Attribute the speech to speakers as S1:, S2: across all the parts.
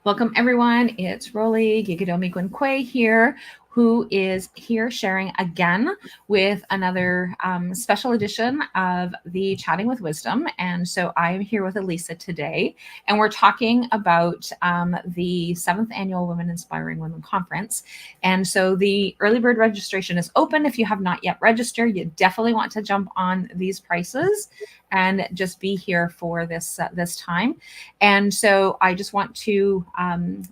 S1: Welcome everyone. It's Rollie, Geegado Megwan Kwe here, who is here sharing again with another special edition of the Chatting with Wisdom. And so I'm here with Elisa today, and we're talking about the 7th Annual Women Inspiring Women Conference. And so the early bird registration is open. If you have not yet registered, you definitely want to jump on these prices and just be here for this time. And so I just want to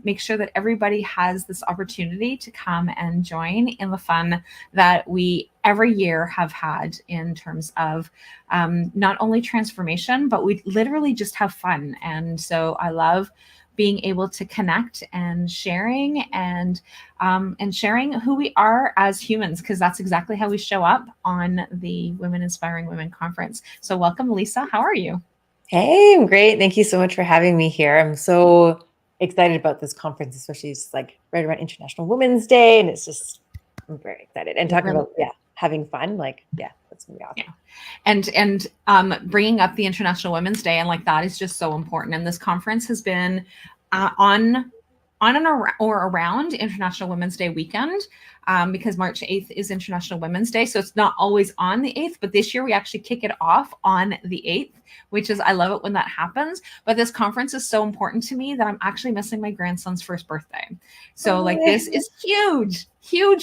S1: make sure that everybody has this opportunity to come and join in the fun that we every year have had in terms of not only transformation, but we literally just have fun. And so I love being able to connect and sharing and sharing who we are as humans, because that's exactly how we show up on the Women Inspiring Women Conference. So welcome, Lisa. How are you?
S2: Hey, I'm great. Thank you so much for having me here. I'm so excited about this conference, especially it's like right around International Women's Day. And I'm very excited. And talking about, having fun, that's gonna be awesome.
S1: Yeah. And bringing up the International Women's Day, and like that is just so important. And this conference has been on and or around International Women's Day weekend, because March 8th is International Women's Day. So it's not always on the 8th, but this year we actually kick it off on the 8th, which is, I love it when that happens. But this conference is so important to me that I'm actually missing my grandson's first birthday. So like this is huge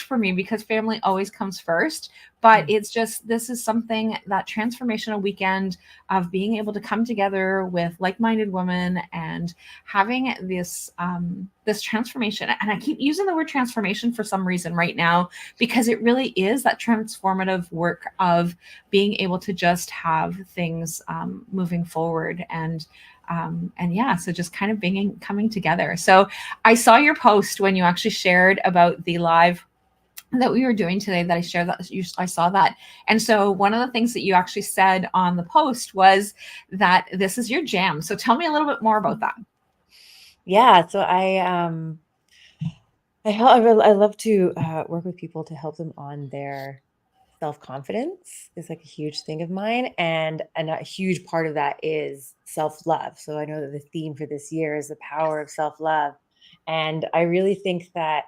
S1: for me, because family always comes first. But it's just, this is something, that transformational weekend of being able to come together with like-minded women and having this this transformation. And I keep using the word transformation for some reason right now, because it really is that transformative work of being able to just have things moving forward. And yeah, so just kind of coming together. So I saw your post when you actually shared about the live that we were doing today, that I shared that I saw that. And so one of the things that you actually said on the post was that this is your jam. So tell me a little bit more about that.
S2: Yeah. So I love to work with people to help them on their self-confidence. Is like a huge thing of mine. And a huge part of that is self-love. So I know that the theme for this year is the power of self-love. And I really think that,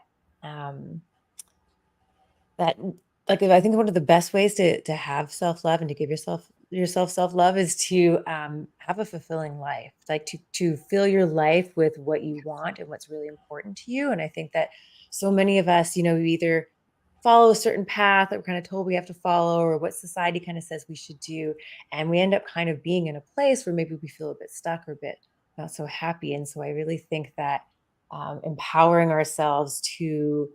S2: that I think one of the best ways to have self-love and to give yourself self-love is to have a fulfilling life, like to fill your life with what you want and what's really important to you. And I think that so many of us, we either follow a certain path that we're kind of told we have to follow, or what society kind of says we should do, and we end up kind of being in a place where maybe we feel a bit stuck or a bit not so happy. And so I really think that empowering ourselves to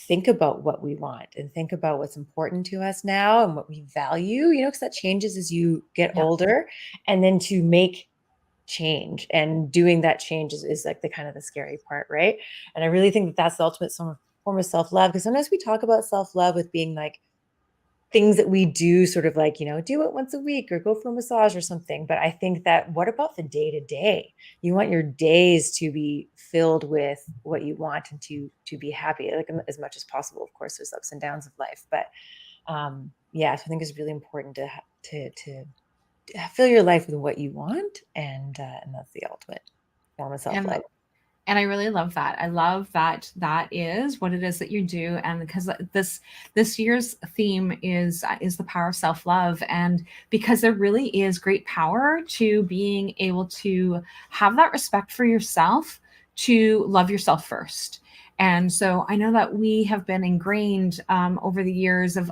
S2: think about what we want and think about what's important to us now and what we value, because that changes as you get older, and then to make change, and doing that change is like the kind of the scary part, right? And I really think that that's the ultimate form of self-love, because sometimes we talk about self-love with being like things that we do, sort of like, do it once a week or go for a massage or something. But I think that, what about the day to day? You want your days to be filled with what you want and to be happy, like as much as possible. Of course, there's ups and downs of life, but yeah, so I think it's really important to fill your life with what you want, and that's the ultimate form of self-love.
S1: And I really love that. I love that that is what it is that you do. And because this year's theme is the power of self-love. And because there really is great power to being able to have that respect for yourself, to love yourself first. And so I know that we have been ingrained over the years of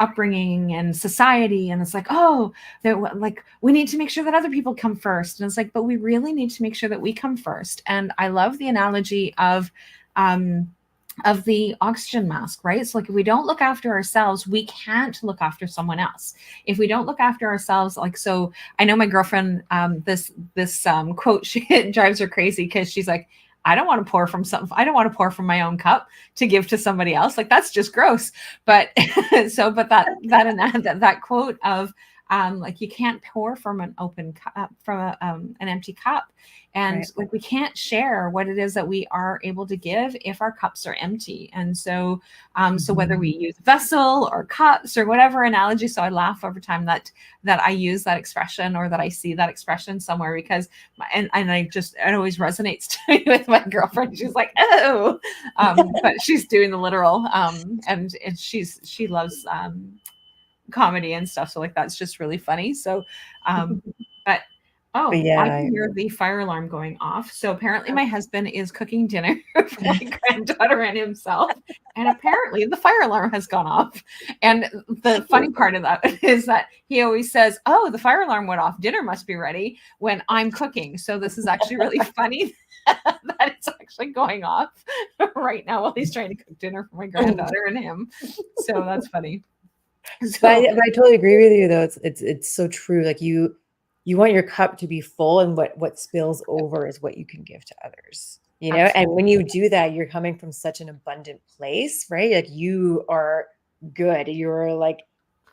S1: upbringing and society, and it's like, oh, like we need to make sure that other people come first, and it's like, but we really need to make sure that we come first. And I love the analogy of the oxygen mask, right? So like, if we don't look after ourselves, we can't look after someone else. If we don't look after ourselves, like, so I know my girlfriend, this quote, she drives her crazy, because she's like, I don't want to pour from my own cup to give to somebody else. Like, that's just gross. But that quote of Like you can't pour from an open cup, from an empty cup. And
S2: Right.
S1: like we can't share what it is that we are able to give if our cups are empty. And so, so whether we
S2: Mhm.
S1: use vessel or cups or whatever analogy, so I laugh every time that I use that expression or that I see that expression somewhere, because and I just, it always resonates to me with my girlfriend. She's like, oh, but she's doing the literal, and she loves comedy and stuff. So like that's just really funny. So, but
S2: But
S1: oh, I
S2: yeah.
S1: can hear the fire alarm going off. So apparently my husband is cooking dinner for my granddaughter and himself. And apparently the fire alarm has gone off. And the funny part of that is that he always says, oh, the fire alarm went off. Dinner must be ready when I'm cooking. So this is actually really funny that it's actually going off right now while he's trying to cook dinner for my granddaughter and him. So that's funny. So
S2: But I totally agree with you though. It's so true. Like you want your cup to be full, and what spills over is what you can give to others. You know, and
S1: absolutely.
S2: when you do that, you're coming from such an abundant place, right? Like you are good. You're like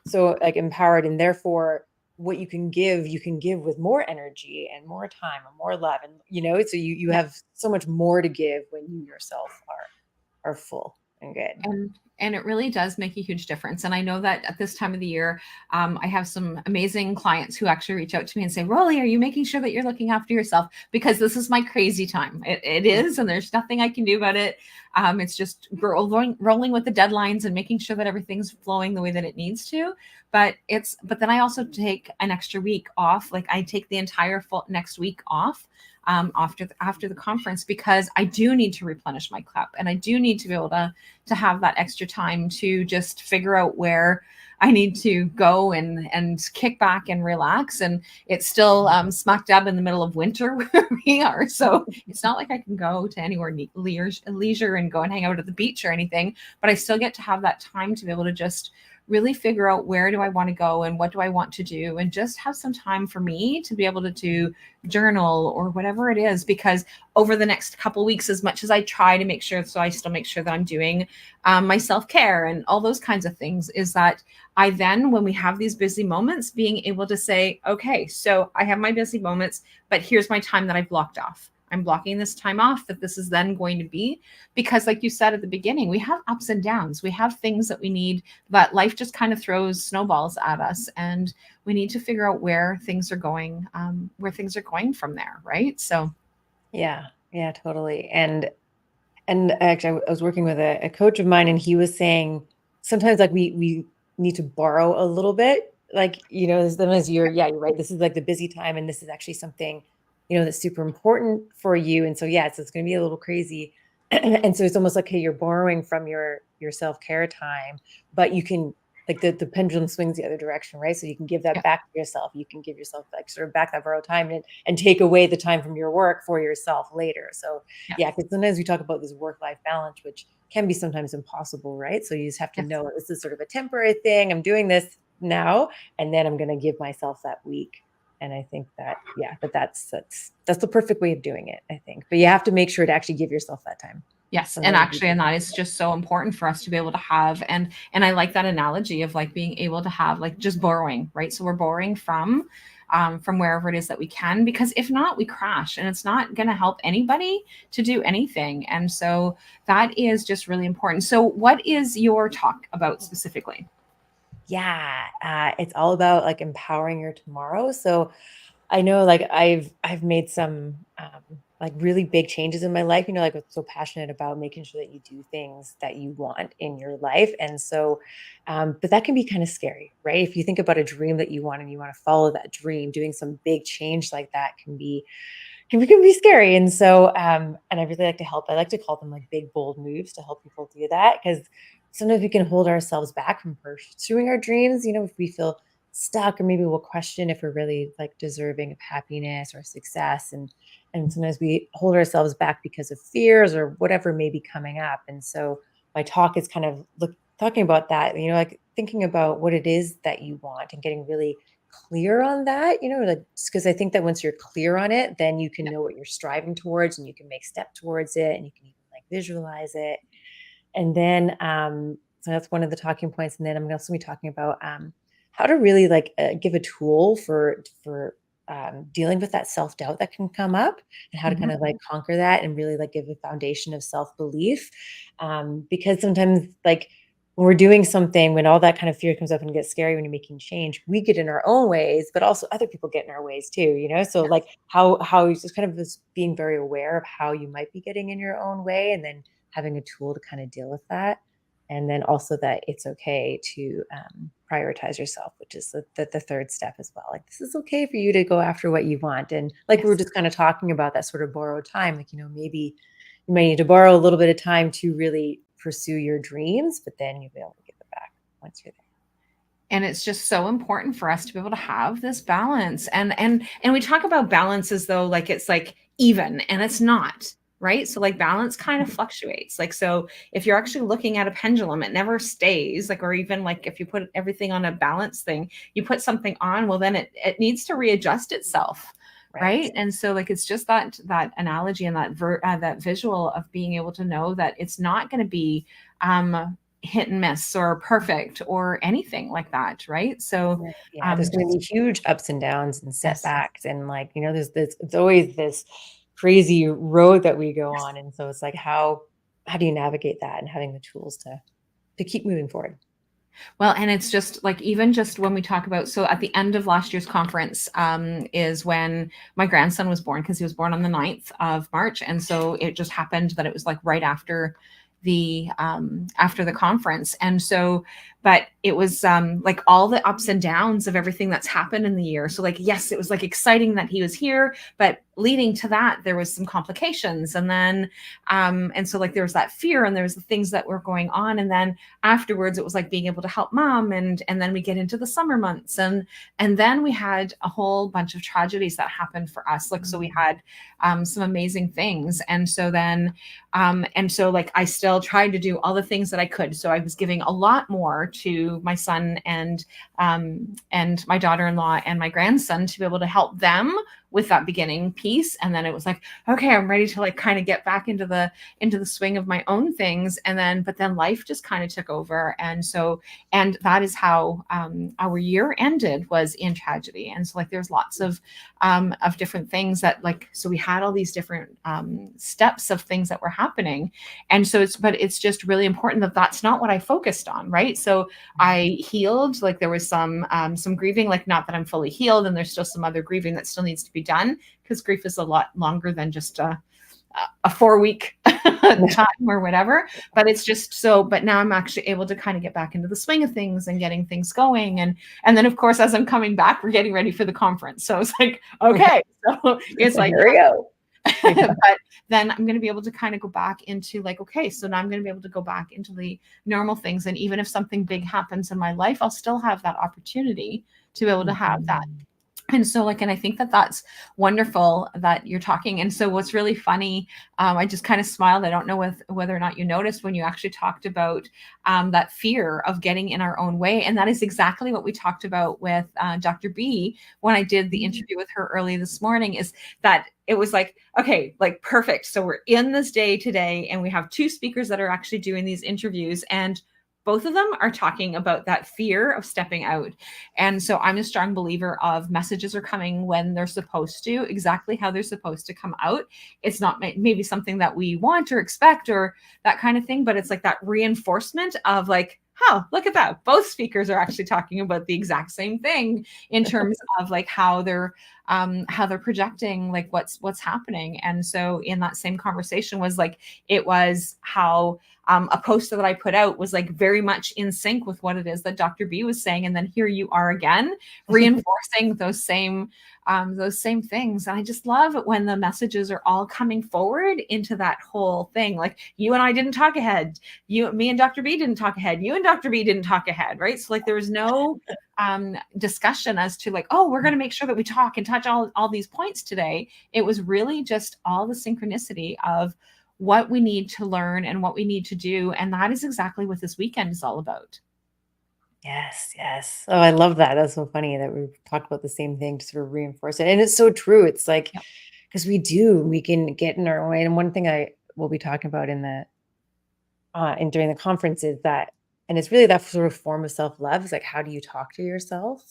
S2: so like empowered, and therefore what you can give with more energy and more time and more love. And so you
S1: Yeah.
S2: have so much more to give when you yourself are full and good.
S1: And it really does make a huge difference. And I know that at this time of the year, I have some amazing clients who actually reach out to me and say, Rollie, are you making sure that you're looking after yourself? Because this is my crazy time. It is, and there's nothing I can do about it. It's just rolling with the deadlines and making sure that everything's flowing the way that it needs to. But then I also take an extra week off. Like I take the entire full next week off, after the conference, because I do need to replenish my cup, and I do need to be able to have that extra time to just figure out where I need to go and kick back and relax. And it's still smack dab in the middle of winter where we are, so it's not like I can go to anywhere leisure and go and hang out at the beach or anything. But I still get to have that time to be able to just really figure out where do I want to go and what do I want to do, and just have some time for me to be able to journal or whatever it is. Because over the next couple weeks, as much as I try to make sure, so I still make sure that I'm doing my self-care and all those kinds of things, is that I then, when we have these busy moments, being able to say, okay, so I have my busy moments, but here's my time that I've blocked off. I'm blocking this time off, that this is then going to be, because like you said at the beginning, we have ups and downs. We have things that we need, that life just kind of throws snowballs at us, and we need to figure out where things are going from there, right? So
S2: Yeah, yeah, totally. And actually, I was working with a coach of mine, and he was saying sometimes like we need to borrow a little bit. Like, sometimes you're right. This is like the busy time, and this is actually something, that's super important for you. And so, yeah, it's going to be a little crazy. And so it's almost like, hey, you're borrowing from your self-care time, but you can like the pendulum swings the other direction, right? So you can give that
S1: yeah,
S2: back to yourself. You can give yourself like sort of back that borrowed time and take away the time from your work for yourself later. So
S1: yeah,
S2: yeah, because sometimes we talk about this work-life balance, which can be sometimes impossible, right? So you just have to
S1: yes.
S2: know this is sort of a temporary thing. I'm doing this now, and then I'm going to give myself that week. And I think that, yeah, that's the perfect way of doing it, I think. But you have to make sure to actually give yourself that time.
S1: Yes, and
S2: Sometimes we
S1: actually, and that is just so important for us to be able to have, and I like that analogy of like being able to have like just borrowing, right? So we're borrowing from wherever it is that we can, because if not, we crash, and it's not going to help anybody to do anything. And so that is just really important. So, what is your talk about specifically?
S2: Yeah, it's all about like empowering your tomorrow. So I know like I've made some like really big changes in my life. Like I'm so passionate about making sure that you do things that you want in your life. And so but that can be kind of scary, right? If you think about a dream that you want and you want to follow that dream, doing some big change like that can be scary. And so and I really like to help. I like to call them like big bold moves to help people do that, because sometimes we can hold ourselves back from pursuing our dreams, if we feel stuck, or maybe we'll question if we're really like deserving of happiness or success. And sometimes we hold ourselves back because of fears or whatever may be coming up. And so my talk is kind of talking about that, like thinking about what it is that you want and getting really clear on that, like, because I think that once you're clear on it, then you can
S1: Yeah.
S2: know what you're striving towards, and you can make step towards it, and you can even like visualize it. And then so that's one of the talking points. And then I'm going to also be talking about how to really like give a tool for dealing with that self-doubt that can come up, and how to kind
S1: Mhm.
S2: of like conquer that and really like give a foundation of self-belief. Because sometimes like when we're doing something, when all that kind of fear comes up and gets scary when you're making change, we get in our own ways, but also other people get in our ways too, you know? So like how you just kind of just being very aware of how you might be getting in your own way, and then having a tool to kind of deal with that. And then also that it's okay to prioritize yourself, which is the third step as well. Like, this is okay for you to go after what you want. And like we were
S1: Yes.
S2: just kind of talking about that sort of borrowed time, like, you know, maybe you might need to borrow a little bit of time to really pursue your dreams, but then you'll be able to give it back once you're
S1: And it's just so important for us to be able to have this balance. And we talk about balance as though like it's like even, and it's not, right? So like balance kind of
S2: there.
S1: fluctuates. Like, so if you're actually looking at a pendulum, it never stays. Like, or even like if you put everything on a balance thing, you put something on, well then it needs to readjust itself.
S2: Right.
S1: Right. And so like it's just that analogy and that visual of being able to know that it's not going to be hit and miss or perfect or anything like that, right? So
S2: Right. Yeah, there's going to
S1: just
S2: be huge ups and downs and
S1: yes,
S2: setbacks, and like, you know, there's this, it's always this crazy road that we go
S1: yes.
S2: on. And so it's like, how do you navigate that, and having the tools to keep moving forward?
S1: Well, and it's just like even just when we talk about, so at the end of last year's conference is when my grandson was born, because he was born on the 9th of March. And so it just happened that it was like right after the conference. And so but it was like all the ups and downs of everything that's happened in the year. So like yes, it was like exciting that he was here, but leading to that there was some complications. And then and so like there was that fear, and there was the things that were going on. And then afterwards it was like being able to help mom, and then we get into the summer months, and then we had a whole bunch of tragedies that happened for us. Like, so we
S2: Mm.
S1: had some amazing things. And so then and so like I still tried to do all the things that I could. So I was giving a lot more to my son and my daughter-in-law and my grandson to be able to help them with that beginning piece. And then it was like, okay, I'm ready to like kind of get back into the swing of my own things. And then but then life just kind of took over. And so and that is how our year ended, was in tragedy. And so like there's lots of different things that like, so we had all these different steps of things that were happening. And so it's just really important that that's not what I focused on, right? So I healed, like there was some grieving, like not that I'm fully healed, and there's still some other grieving that still needs to be done, because grief is a lot longer than just a 4 week time or whatever. But it's just so, but now I'm actually able to kind of get back into the swing of things and getting things going. And then of course, as I'm coming back, we're getting ready for the conference. So it's like, okay. So it's like,
S2: Here we go.
S1: but then I'm going to be able to kind of go back into like, okay, so now I'm going to be able to go back into the normal things. And even if something big happens in my life, I'll still have that opportunity to be able to have that.
S2: Mhm.
S1: And so like, and I think that that's wonderful that you're talking. And so what's really funny, I just kind of smiled. I don't know whether or not you noticed when you actually talked about that fear of getting in our own way. And that is exactly what we talked about with Dr. B when I did the interview with her early this morning, is that it was like, okay, like perfect. So we're in this day today, and we have two speakers that are actually doing these interviews, and both of them are talking about that fear of stepping out. And so I'm a strong believer of messages are coming when they're supposed to, exactly how they're supposed to come out. It's not maybe something that we want or expect or that kind of thing, but it's like that reinforcement of like, oh, look at that. Both speakers are actually talking about the exact same thing in terms of like how they're projecting like what's happening. And so in that same conversation was like, it was how a poster that I put out was like very much in sync with what it is that Dr. B was saying. And then here you are again, reinforcing those same things. And I just love it when the messages are all coming forward into that whole thing. Like you and I didn't talk ahead. Me and Dr. B didn't talk ahead. You and Dr. B didn't talk ahead, right? So like there was no discussion as to like, oh, we're going to make sure that we talk and touch all these points today. It was really just all the synchronicity of what we need to learn and what we need to do. And that is exactly what this weekend is all about.
S2: Yes, yes. Oh, I love that. That's so funny that we talked about the same thing to sort of reinforce it. And it's so true. It's like,
S1: Yep.
S2: because we can get in our own way. And one thing I will be talking about in the and during the conference is that And it's really that sort of form of self-love. It's like, how do you talk to yourself?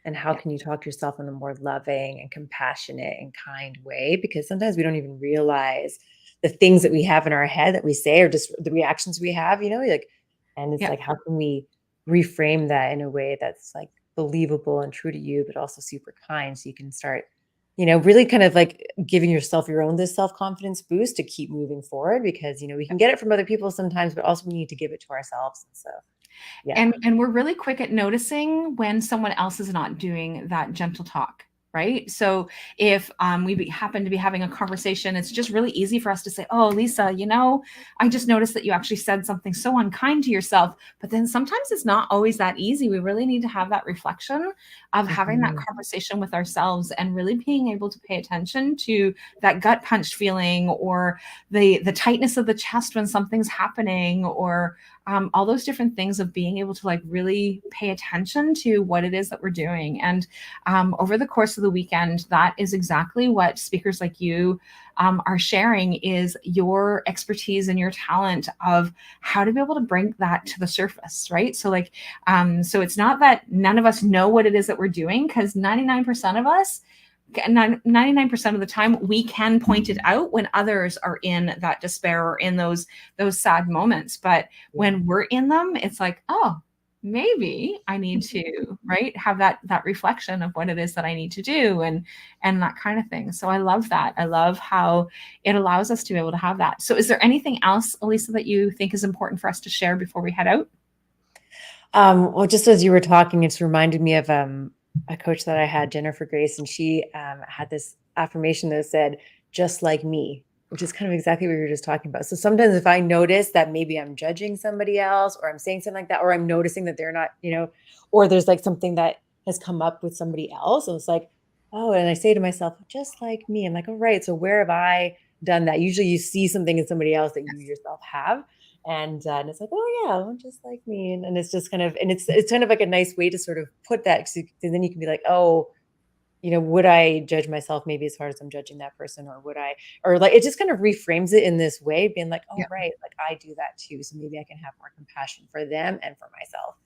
S2: And how
S1: Yeah.
S2: can you talk to yourself in a more loving and compassionate and kind way? Because sometimes we don't even realize the things that we have in our head that we say, or just the reactions we have, like, and it's
S1: Yeah.
S2: like, how can we reframe that in a way that's like believable and true to you, but also super kind, so you can start, really kind of like giving yourself your own this self-confidence boost to keep moving forward, because we can get it from other people sometimes, but also we need to give it to ourselves. And so yeah.
S1: And we're really quick at noticing when someone else is not doing that gentle talk, right? So if happen to be having a conversation, it's just really easy for us to say, oh, Lisa, I just noticed that you actually said something so unkind to yourself. But then sometimes it's not always that easy. We really need to have that reflection of having that
S2: Mhm.
S1: conversation with ourselves and really being able to pay attention to that gut punch feeling, or the tightness of the chest when something's happening, or all those different things of being able to like really pay attention to what it is that we're doing. And over the course of the weekend, that is exactly what speakers like you are sharing, is your expertise and your talent of how to be able to bring that to the surface, right? So like, so it's not that none of us know what it is that we're doing, because 99% of us, 99% of the time, we can point it out when others are in that despair or in those sad moments. But when we're in them, it's like, oh, maybe I need to, right, have that reflection of what it is that I need to do, and that kind of thing. So I love that. I love how it allows us to be able to have that. So is there anything else, Elisa, that you think is important for us to share before we head out?
S2: Well, just as you were talking, it's reminded me of a coach that I had, Jennifer Grace, and she had this affirmation that said, "Just like me," which is kind of exactly what we were just talking about. So sometimes if I notice that maybe I'm judging somebody else, or I'm saying something like that, or I'm noticing that they're not, or there's like something that has come up with somebody else, and it's like, oh, and I say to myself, "Just like me." I'm like, "All right, so where have I done that?" Usually you see something in somebody else that you yourself have. And it's like, oh yeah, I'm just like me, and it's just kind of, and it's kind of like a nice way to sort of put that, so then you can be like, oh, would I judge myself maybe as hard as I'm judging that person, or would I, or like, it just kind of reframes it in this way, being like, oh
S1: Yeah.
S2: right, like I do that too, so maybe I can have more compassion for them and for myself.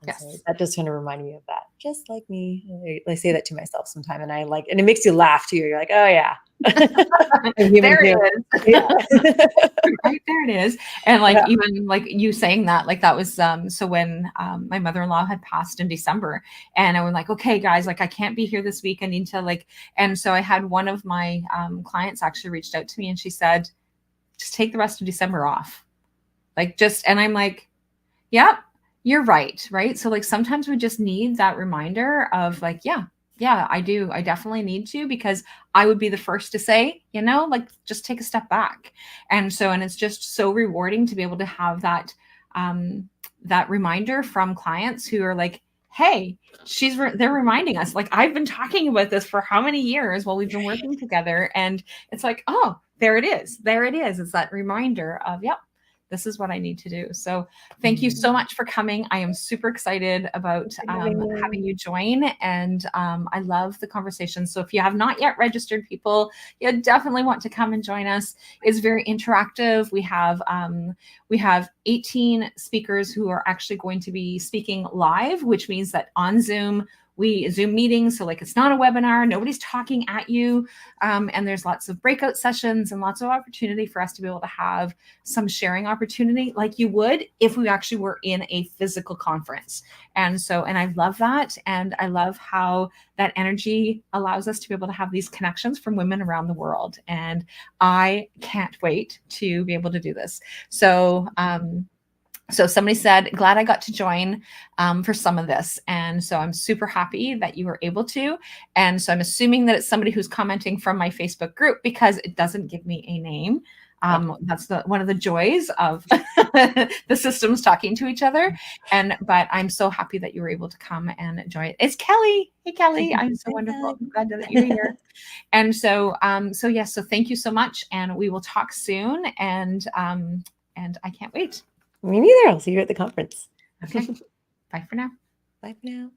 S2: And so
S1: Yes.
S2: that just kind of reminded me of that. Just like me. I say that to myself sometime, and I like, and it makes you laugh too. You're like, oh yeah. I'm human
S1: There
S2: too.
S1: it is.
S2: Yeah.
S1: Right there it is. And like,
S2: Yeah.
S1: even like you saying that, like that was so when my mother-in-law had passed in December, and I was like, okay guys, like I can't be here this week, I need to like, and so I had one of my clients actually reached out to me, and she said, just take the rest of December off, like just, and I'm like, yep, you're right. Right. So like sometimes we just need that reminder of like, yeah, I do. I definitely need to, because I would be the first to say, like just take a step back. And so, and it's just so rewarding to be able to have that reminder from clients who are like, hey, they're reminding us, like, I've been talking about this for how many years while we've been working together. And it's like, oh, there it is. There it is. It's that reminder of, yep, this is what I need to do. So thank you so much for coming. I am super excited about having you join, and I love the conversation. So if you have not yet registered, people, you definitely want to come and join us. It's very interactive. We have 18 speakers who are actually going to be speaking live, which means that on Zoom, we Zoom meetings. So like, it's not a webinar, nobody's talking at you. And there's lots of breakout sessions and lots of opportunity for us to be able to have some sharing opportunity like you would if we actually were in a physical conference. And so, and I love that. And I love how that energy allows us to be able to have these connections from women around the world. And I can't wait to be able to do this. So, so somebody said, glad I got to join for some of this. And so I'm super happy that you were able to. And so I'm assuming that it's somebody who's commenting from my Facebook group, because it doesn't give me a name. That's one of the joys of the systems talking to each other. But I'm so happy that you were able to come and join. It's Kelly. Hey, Kelly. I'm so wonderful. I'm glad that you're here. And so, yes, so thank you so much. And we will talk soon. And I can't wait.
S2: Me neither. I'll see you at the conference.
S1: Okay. Bye for now.
S2: Bye for now.